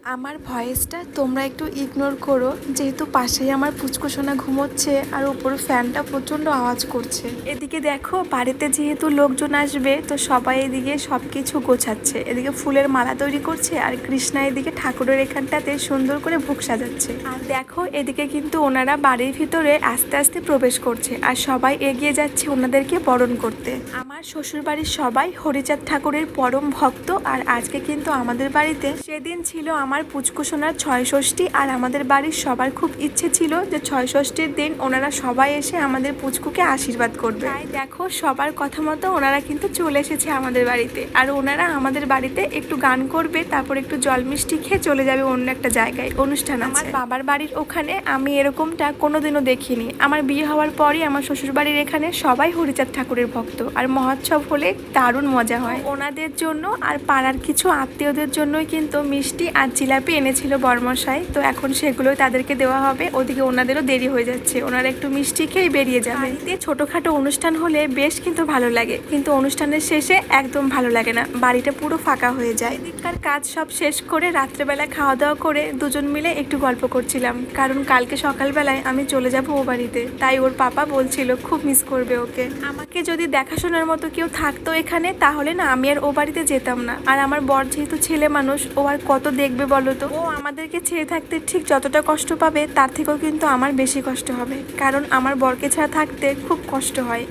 আমার ভয়েসটা তোমরা একটু ইগনোর করো, যেহেতু পাশেই আমার পুচকুসোনা ঘুমোচ্ছে আর উপরে ফ্যানটা প্রচণ্ড আওয়াজ করছে। এদিকে দেখো, বাড়িতে যেহেতু লোকজন আসবে তো সবাই এদিকে সব কিছু গোছাচ্ছে। এদিকে ফুলের মালা তৈরি করছে আর কৃষ্ণা এদিকে ঠাকুরের এখানটাতে সুন্দর করে ভোগ সাজাচ্ছে। আর দেখো এদিকে কিন্তু ওনারা বাড়ির ভিতরে আস্তে আস্তে প্রবেশ করছে আর সবাই এগিয়ে যাচ্ছে ওনাদেরকে বরণ করতে। আমার শ্বশুরবাড়ির সবাই হরিচাঁদ ঠাকুরের পরম ভক্ত। আর আজকে কিন্তু আমাদের বাড়িতে সেদিন ছিল আমার পুচকুসোনার ছয় ষষ্ঠী। আর আমাদের বাড়ির সবার খুব ইচ্ছে ছিল যে ছয় ষষ্ঠীর দিন ওনারা সবাই এসে আমাদের পুচকুকে আশীর্বাদ করবে। তাই দেখো সবার কথা মতো ওনারা কিন্তু চলে এসেছে আমাদের বাড়িতে। আর ওনারা আমাদের বাড়িতে একটু গান করবে, তারপর একটু জল মিষ্টি খেয়ে চলে যাবে অন্য একটা জায়গায়, অনুষ্ঠান আছে। আমার বাবার বাড়ির ওখানে আমি এরকমটা কোনোদিনও দেখিনি। আমার বিয়ে হওয়ার পরই আমার শ্বশুর বাড়ির এখানে সবাই হরিচাঁদ ঠাকুরের ভক্ত, আর মহোৎসব হলে দারুণ মজা হয়। ওনাদের জন্য আর পাড়ার কিছু আত্মীয়দের জন্যই কিন্তু মিষ্টি আর জিলাপি এনেছিল বরমশাই। তো এখন সেগুলোই তাদেরকে দেওয়া হবে। ওদিকে ওনাদেরও দেরি হয়ে যাচ্ছে, ওনারা একটু মিষ্টি খেয়ে বেরিয়ে যাবে। বাড়িতে ছোটখাটো অনুষ্ঠান হলে বেশ কিন্তু ভালো লাগে, কিন্তু অনুষ্ঠানের শেষে একদম ভালো লাগে না, বাড়িটা পুরো ফাঁকা হয়ে যায়। এদিককার কাজ সব শেষ করে রাত্রেবেলা খাওয়া দাওয়া করে দুজন মিলে একটু গল্প করছিলাম, কারণ কালকে সকালবেলায় আমি চলে যাব ও বাড়িতে। তাই ওর পাপা বলছিল খুব মিস করবে ওকে। আমাকে যদি দেখাশোনার মতো কেউ থাকতো এখানে, তাহলে না আমি আর ও বাড়িতে যেতাম না। আর আমার বর যেহেতু ছেলে মানুষ, ও আর কত দেখবে বলো তো। ও আমাদেরকে ছেড়ে থাকতে ঠিক যতটা কষ্ট পাবে তার থেকেও কিন্তু আমার বেশি কষ্ট হবে, কারণ আমার বরকে ছাড়া থাকতে খুব কষ্ট হয়।